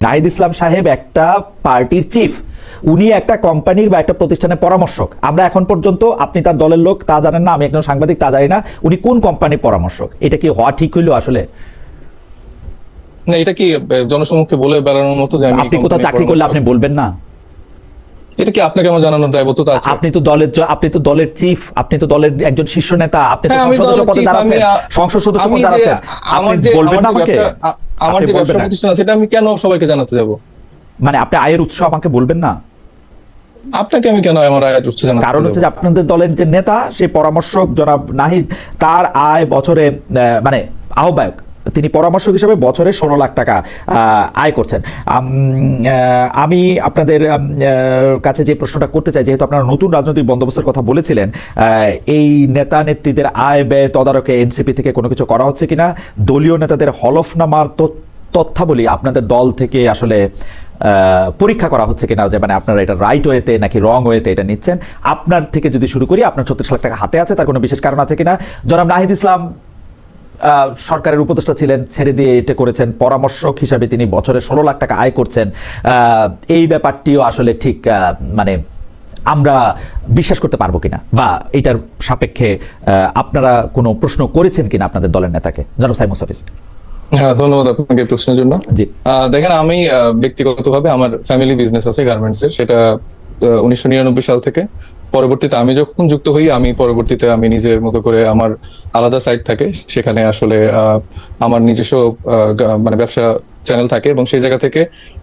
নাহিদ ইসলাম সাহেব একটা পার্টির চিফ, উনি একটা কোম্পানির বা একটা প্রতিষ্ঠানের পরামর্শক। আমরা এখন পর্যন্ত, আপনি তার দলের লোক তা জানেন না, আমি একজন সাংবাদিক তা জানি না, উনি কোন কোম্পানির পরামর্শক। এটা কি হওয়া ঠিক হইলো আসলে? না, এটা কি জনসমক্ষে বলে বেড়ানোর মতো যে আপনি কোথাও চাকরি করলে আপনি বলবেন না? এটা কি আপনাকে আমার জানানোর দায়বদ্ধতা আছে? আপনি তো দলের চিফ, আপনি তো দলের একজন শীর্ষ নেতা, আপনি তো সংসদ সদস্য পদে দাঁড়াচ্ছেন, আপনি বলবেন না আমাকে? আমার যে ব্যবসা প্রতিষ্ঠান আছে এটা আমি কেন সবাইকে জানাতে যাব? মানে আপনি আয়ের উৎস আমাকে বলবেন না? আপনাকে আমি কেন আমার আয়ের উৎস জানাতে? কারণ হচ্ছে যে আপনাদের দলের যে নেতা, সেই পরামর্শক জনাব নাহিদ, তার আয় বছরে মানে আহ্বায়ক, তিনি পরামর্শক হিসেবে বছরে 16 লাখ টাকা আয় করছেন। আমি আপনাদের কাছে যে প্রশ্নটা করতে চাই, যেহেতু আপনারা নতুন রাজনৈতিক বন্দোবস্তের কথা বলেছিলেন, এই নেতা নেত্রীদের আয় ব্যয় তদারকে এনসিপি থেকে কোনো কিছু করা হচ্ছে কিনা, দলীয় নেতাদের হলফনামার তথ্যাবলী আপনাদের দল থেকে আসলে পরীক্ষা করা হচ্ছে কিনা, যে মানে আপনারা এটা রাইট ওয়েতে নাকি রং ওয়েতে এটা নিচ্ছেন। আপনার থেকে যদি শুরু করি, আপনার 36 লাখ টাকা হাতে আছে, তার কোনো বিশেষ কারণ আছে কিনা? জনাব নাহিদ ইসলাম সরকারের উপদেষ্টা ছিলেন, ছেড়ে দিয়ে এটা করেছেন, পরামর্শক হিসাবে তিনি বছরে 16 লাখ টাকা আয় করছেন। এই ব্যাপারটিও আসলে ঠিক মানে আমরা বিশ্বাস করতে পারবো কিনা, বা এটার সাপেক্ষে আপনারা কোনো প্রশ্ন করেছেন কিনা আপনাদের দলের নেতাকে? জনাব সাইদ মুস্তাফিজ। হ্যাঁ, ধন্যবাদ আপনাকে প্রশ্নের জন্য। জি, দেখেন, আমি ব্যক্তিগতভাবে আমার ফ্যামিলি বিজনেস আছে গার্মেন্টসের, সেটা 1999 সাল থেকে। পরবর্তীতে আমি যখন যুক্ত হই, পরবর্তীতে আমি নিজের মতো করে আমার আলাদা সাইট থাকে, সেখানে আসলে আমার নিজস্ব মানে ব্যবসা চ্যানেল থাকে, এবং সেই জায়গা থেকে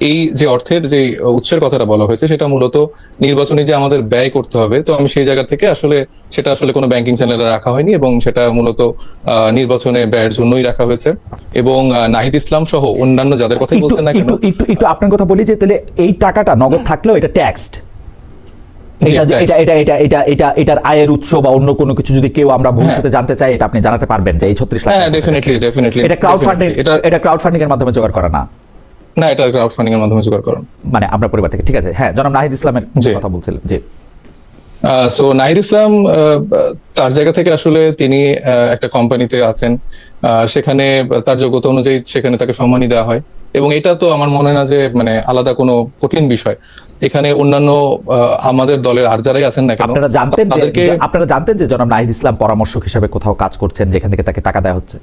এই যে অর্থের যে উৎসের কথাটা বলা হয়েছে, সেটা মূলত নির্বাচনী যে আমাদের ব্যয় করতে হবে, তো আমি সেই জায়গা থেকে সেটা আসলে কোনো ব্যাংকিং চ্যানেলে রাখা হয়নি, এবং সেটা মূলত নির্বাচনে ব্যয়ের জন্যই রাখা হয়েছে। এবং নাহিদ ইসলাম সহ অন্যান্য যাদের কথা বলছেন না কেন, একটু আপনার কথা বলি যে তাহলে এই টাকাটা নগদ থাকলেও এটা ট্যাক্সড, এটার আয়ের উৎস বা অন্য কোনো কিছু যদি কেউ আমরা ভবিষ্যতে জানতে চাই, এটা আপনি জানাতে পারবেন যে এই 36 লাখ? হ্যাঁ, ডেফিনেটলি। এটা ক্রাউড ফান্ডিং এর মাধ্যমে জোগাড় করা না? না, এটা ক্রাউড ফান্ডিং এর মাধ্যমে জোগাড় করা, মানে আপনার পরিবার থেকে। ঠিক আছে, হ্যাঁ, জনাব নাহিদ ইসলামের কথা বলছিলেন। জি, সো নাহিদ ইসলাম তার জায়গা থেকে আসলে তিনি একটা কোম্পানিতে আছেন, সেখানে তার যোগ্যতা অনুযায়ী সেখানে তাকে সম্মানই দেওয়া হয়, এবং এটা তো আমার মনে হয় না যে মানে আলাদা কোনো কঠিন বিষয়। এখানে অন্যান্য আমাদের দলের আর যারাই আছেন না কেন, আপনারা জানতেন যে জনাব নাহিদ ইসলাম পরামর্শক হিসেবে কোথাও কাজ করছেন, যেখান থেকে তাকে টাকা দেওয়া হচ্ছে?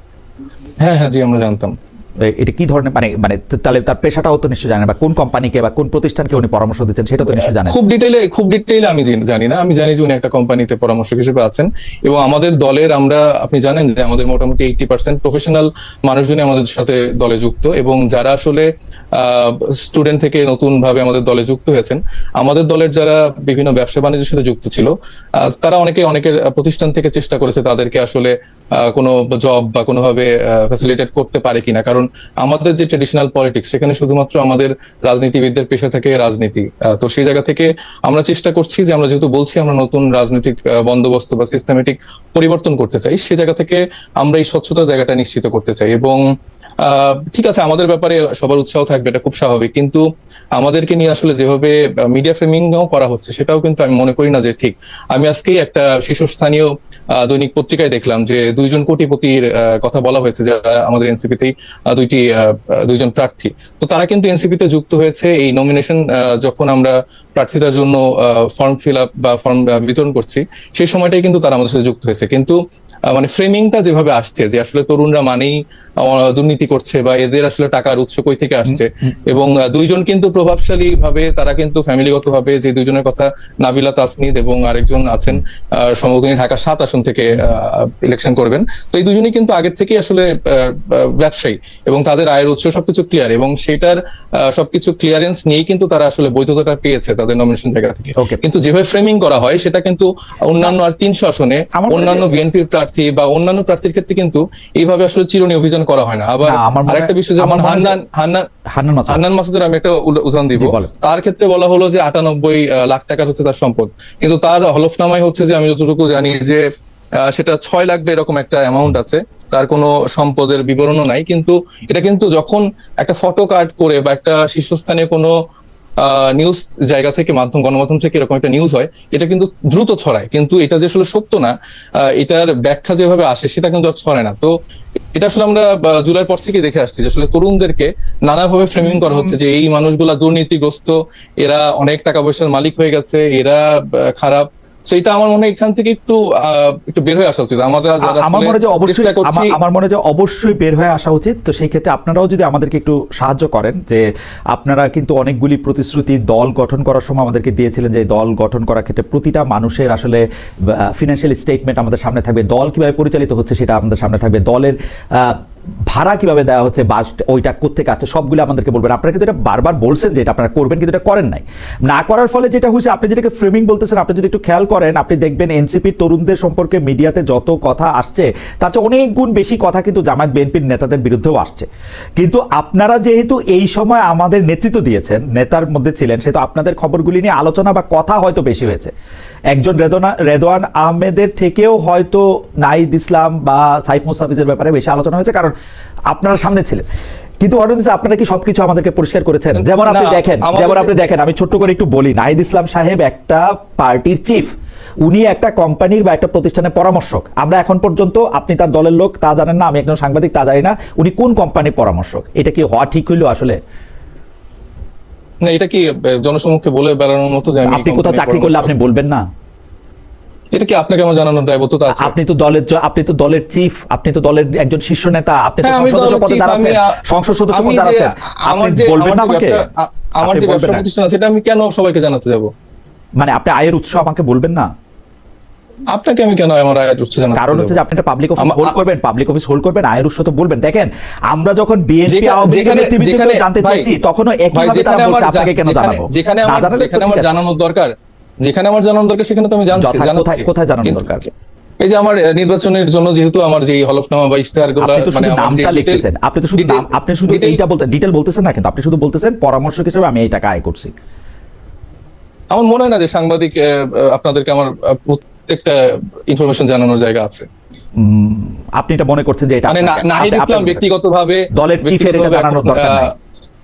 হ্যাঁ, জি, আমরা জানতাম। এটা কি ধরনের, মানে তাহলে তার পেশাটাও তো নিশ্চয়ই জানেন, বা কোন কোম্পানিকে বা কোন প্রতিষ্ঠানকে উনি পরামর্শ দিচ্ছেন সেটা তো নিশ্চয়ই জানেন। খুব ডিটেইলে আমি জানি না। আমি জানি যে উনি একটা কোম্পানিতে পরামর্শক হিসেবে আছেন, এবং আমাদের দলের আপনি জানেন যে আমাদের মোটামুটি 80% প্রফেশনাল মানুষজনই আমাদের সাথে দলে যুক্ত, এবং যারা আসলে স্টুডেন্ট থেকে নতুন ভাবে আমাদের দলে যুক্ত হয়েছেন, আমাদের দলের যারা বিভিন্ন ব্যবসা বাণিজ্যের সাথে যুক্ত ছিল, তারা অনেকের প্রতিষ্ঠান থেকে চেষ্টা করেছে তাদেরকে আসলে কোনো জব বা কোনোভাবে ফ্যাসিলিটেট করতে পারে কিনা, কারণ আমাদের যে ট্রেডিশনাল পলিটিক্স, সেখানে শুধুমাত্র আমাদের রাজনীতিবিদদের পেশা থেকে রাজনীতি। তো সেই জায়গা থেকে আমরা চেষ্টা করছি যে, আমরা যেহেতু বলছি আমরা নতুন রাজনৈতিক বন্দোবস্ত বা সিস্টেমেটিক পরিবর্তন করতে চাই, সে জায়গা থেকে আমরা এই স্বচ্ছতার জায়গাটা নিশ্চিত করতে চাই। এবং ঠিক আছে, আমাদের ব্যাপারে সবার উৎসাহ থাকবে, এটা খুব স্বাভাবিক, কিন্তু আমাদেরকে নিয়ে আসলে যেভাবে মিডিয়া ফ্রেমিংও করা হচ্ছে, সেটাও কিন্তু আমি মনে করি না যে ঠিক। আমি আজকেই একটা শীর্ষস্থানীয় দৈনিক পত্রিকায় দেখলাম যে 2 জন কোটিপতির কথা বলা হয়েছে, যারা আমাদের এনসিপিতেই দুইজন প্রার্থী। তো তারা কিন্তু এনসিপিতে যুক্ত হয়েছে এই নমিনেশন, যখন আমরা প্রার্থীতার জন্য ফর্ম ফিল আপ বা ফর্ম বিতরণ করছি, সেই সময়টাই কিন্তু তারা আমাদের সাথে যুক্ত হয়েছে। কিন্তু মানে ফ্রেমিংটা যেভাবে আসছে যে আসলে তরুণরা মানেই দুর্নীতি করছে, বা এদের আসলে টাকার উৎস কই থেকে আসছে, এবং 2 জন কিন্তু প্রভাবশালী ভাবে, তারা কিন্তু ফ্যামিলিগত ভাবে, যে 2 জনের কথা নাবিলা তাসনিদ এবং আরেকজন আছেন সম্ভবত ঢাকা 7 আসন থেকে ইলেকশন করবেন, তো এই 2 জনই কিন্তু আগের থেকেই আসলে ব্যবসায়ী, এবং তাদের আয়ের উৎস সবকিছু ক্লিয়ার, এবং সেটার সবকিছু ক্লিয়ারেন্স নিয়েই কিন্তু তারা আসলে বৈধতাটা পেয়েছে তাদের নমিনেশন জায়গা থেকে। কিন্তু যেভাবে ফ্রেমিং করা হয়, সেটা কিন্তু অন্যান্য আর 300 আসনে অন্যান্য বিএনপির প্রার্থী বা অন্যান্য প্রার্থীর ক্ষেত্রে কিন্তু এইভাবে আসলে চিরুনি অভিযান করা হয় না। আবার আরেকটা বিষয়, যেমন হান্নান মাসুদের আমি একটা উদাহরণ দিব, তার ক্ষেত্রে বলা হলো যে 98 লাখ টাকার হচ্ছে তার সম্পদ, কিন্তু তার হলফনামায় হচ্ছে যে, আমি যতটুকু জানি যে সেটা 6 লাখ এরকম একটা অ্যামাউন্ট আছে, তার কোনো সম্পদের বিবরণও নাই। কিন্তু এটা কিন্তু যখন একটা ফটো কার্ড করে বা একটা শীর্ষস্থানীয় কোনো নিউজ জায়গা থেকে গণমাধ্যম থেকে এরকম একটা নিউজ হয়, এটা কিন্তু দ্রুত ছড়ায়, কিন্তু এটা যে আসলে সত্য না, এটার ব্যাখ্যা যেভাবে আসে সেটা কিন্তু আর ছড়ায় না। তো এটা আসলে আমরা জুলাইয়ের পর থেকে দেখে আসছি যে আসলে তরুণদেরকে নানাভাবে ফ্রেমিং করা হচ্ছে যে এই মানুষগুলা দুর্নীতিগ্রস্ত, এরা অনেক টাকা পয়সার মালিক হয়ে গেছে, এরা খারাপ। সেটা আমার মনে হয় এখান থেকে একটু বের হয়ে আসা উচিত। আমরা যারা আমার মনে হয় যে অবশ্যই চেষ্টা করছি, আমার মনে হয় যে অবশ্যই বের হয়ে আসা উচিত। তো সেই ক্ষেত্রে আপনারাও যদি আমাদেরকে একটু সাহায্য করেন, যে আপনারা কিন্তু অনেকগুলি প্রতিশ্রুতি দল গঠন করার সময় আমাদেরকে দিয়েছিলেন, যে দল গঠন করার ক্ষেত্রে প্রতিটা মানুষের আসলে ফিনান্সিয়াল স্টেটমেন্ট আমাদের সামনে থাকবে, দল কিভাবে পরিচালিত হচ্ছে সেটা আমাদের সামনে থাকবে, দলের ভাড়া কিভাবে দেওয়া হচ্ছে, বাস ওইটা কোত্থেকে আসছে সবগুলো আমাদেরকে বলবেন। আপনারা কিন্তু এটা বারবার বলছেন যে এটা আপনারা করবেন, কিন্তু এটা করেন নাই। না করার ফলে যেটা হয়েছে, আপনি যেটাকে ফ্রেমিং বলতেছেন, আপনি যদি একটু খেয়াল করেন, আপনি দেখবেন এনসিপির তরুণদের সম্পর্কে মিডিয়াতে যত কথা আসছে তার চেয়ে অনেক গুণ বেশি কথা কিন্তু জামায়াত বিএনপির নেতাদের বিরুদ্ধেও আসছে। কিন্তু আপনারা যেহেতু এই সময় আমাদের নেতৃত্ব দিয়েছেন, নেতার মধ্যে ছিলেন, সেহেতু আপনাদের খবরগুলি নিয়ে আলোচনা বা কথা হয়তো বেশি হয়েছে। একজন রেদওয়ান আহমেদের থেকেও হয়তো নাহিদ ইসলাম বা সাইফ মুস্তাফিজের ব্যাপারে বেশি আলোচনা হয়েছে, কারণ আপনারা সামনে ছিলেন। কিন্তু আপনারা কি সবকিছু আমাদেরকে পরিষ্কার করেছেন? যেমন আপনি দেখেন, আমি ছোট্ট করে একটু বলি, নাহিদ ইসলাম সাহেব একটা পার্টির চিফ, উনি একটা কোম্পানির বা একটা প্রতিষ্ঠানের পরামর্শক। আমরা এখন পর্যন্ত, আপনি তার দলের লোক তা জানেন না, আমি একজন সাংবাদিক তা জানি না, উনি কোন কোম্পানির পরামর্শক। এটা কি হওয়া ঠিক হইলো আসলে? না, এটা কি জনসমক্ষে বলে বেড়ানোর মতো যে আপনি কোথাও চাকরি করলে আপনি বলবেন না? এটা কি আপনাকে আমার জানানোর দায়বদ্ধতা আছে? আপনি তো দলের চিফ, আপনি তো দলের একজন শীর্ষ নেতা, আপনি তো সংসদ সদস্য পদে দাঁড়াচ্ছেন, আপনি বলবেন না আমাকে? আমার যে ব্যবসা প্রতিষ্ঠান আছে সেটা আমি কেন সবাইকে জানাতে যাব? মানে আপনি আয়ের উৎস আমাকে বলবেন না? আপনাকে আমি কেন আমার আয়ের উৎস জানাতে? কারণ হচ্ছে যে আপনি একটা পাবলিক অফিস হোল্ড করবেন, আয়ের উৎস তো বলবেন। দেখেন, আমরা যখন বিএনপি জানতে চাইছি তখনও একইভাবে তারা বলছে, আপনাকে কেন জানাবো? যেখানে আমার জানানোর দরকার, সেখানে তো আমি জানাচ্ছি। কোথায় জানানোর দরকার? এই যে আমার নির্বাচনের জন্য যেহেতু আমার যে হলফনামা বা ইশতেহারগুলো, মানে নামটা লিখতেছেন, আপনি শুধু এইটা বলতে ডিটেইল বলতেছেন না, কিন্তু আপনি শুধু বলতেছেন পরামর্শক হিসেবে আমি এই টাকা আয় করছি। আমার মনে হয় না যে সাংবাদিক আপনাদেরকে আমার প্রত্যেকটা ইনফরমেশন জানানোর জায়গা আছে। আপনি এটা মনে করছেন যে এটা মানে নাহিদ ইসলাম ব্যক্তিগতভাবে দলের চিফের এটা জানানোর দরকার নাই?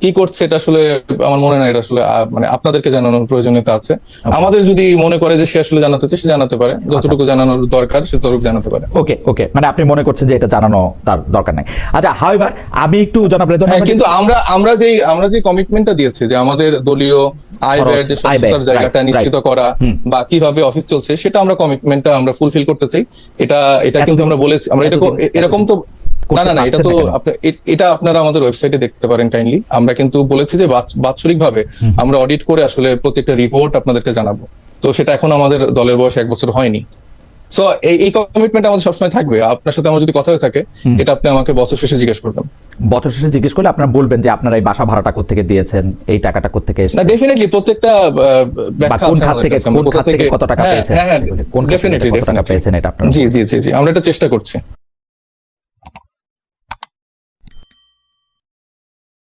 কি করছে এটা আসলে আমার মনে হয় না এটা আসলে মানে আপনাদেরকে জানানোর প্রয়োজনীয়তা আছে। আমাদের যদি মনে করে যে সে আসলে জানাতে চায়, সে জানাতে পারে, যতটুকু জানানোর দরকার সে ততটুকু জানাতে পারে। ওকে, মানে আপনি মনে করছেন যে এটা জানানো তার দরকার নাই। আচ্ছা, হাউএভার আমি একটু জনাব রেদওয়ান, কিন্তু আমরা যে কমিটমেন্টটা দিয়েছি যে আমাদের দলীয় আয় ব্যয়ের যে স্বচ্ছতার জায়গাটা নিশ্চিত করা বা কিভাবে অফিস চলছে, সেটা কমিটমেন্টটা আমরা ফুলফিল করতে চাই। এটা কিন্তু আমরা বলেছি, আমরা এরকম তো না, এটা আপনারা আমাদের ওয়েবসাইটে দেখতে পারেন কাইন্ডলি। আমরা কিন্তু বলেছি যে বাৎসরিকভাবে আমরা অডিট করে আসলে প্রত্যেকটা রিপোর্ট আপনাদেরকে জানাবো। তো সেটা এখন আমাদের দলের বয়স 1 বছর হয়নি। সো এই কমিটমেন্ট আমাদের সবসময় থাকবে। আপনার সাথে আমার যদি কথা হয়ে থাকে, এটা আপনি আমাকে বছর শেষে জিজ্ঞেস করবেন। বছর শেষে জিজ্ঞেস করলে আপনারা বলবেন যে আপনারা এই বাসা ভাড়াটা কোত্থেকে দিয়েছেন, এই টাকাটা কোত্থেকে এসেছে? না, ডেফিনেটলি প্রত্যেকটা ব্যাখ্যা কোন খাত থেকে কত টাকা পেয়েছেন, ডেফিনেটলি কোন খাত থেকে কত টাকা পেয়েছেন এটা আপনারা জি, আমরা এটা চেষ্টা করছি।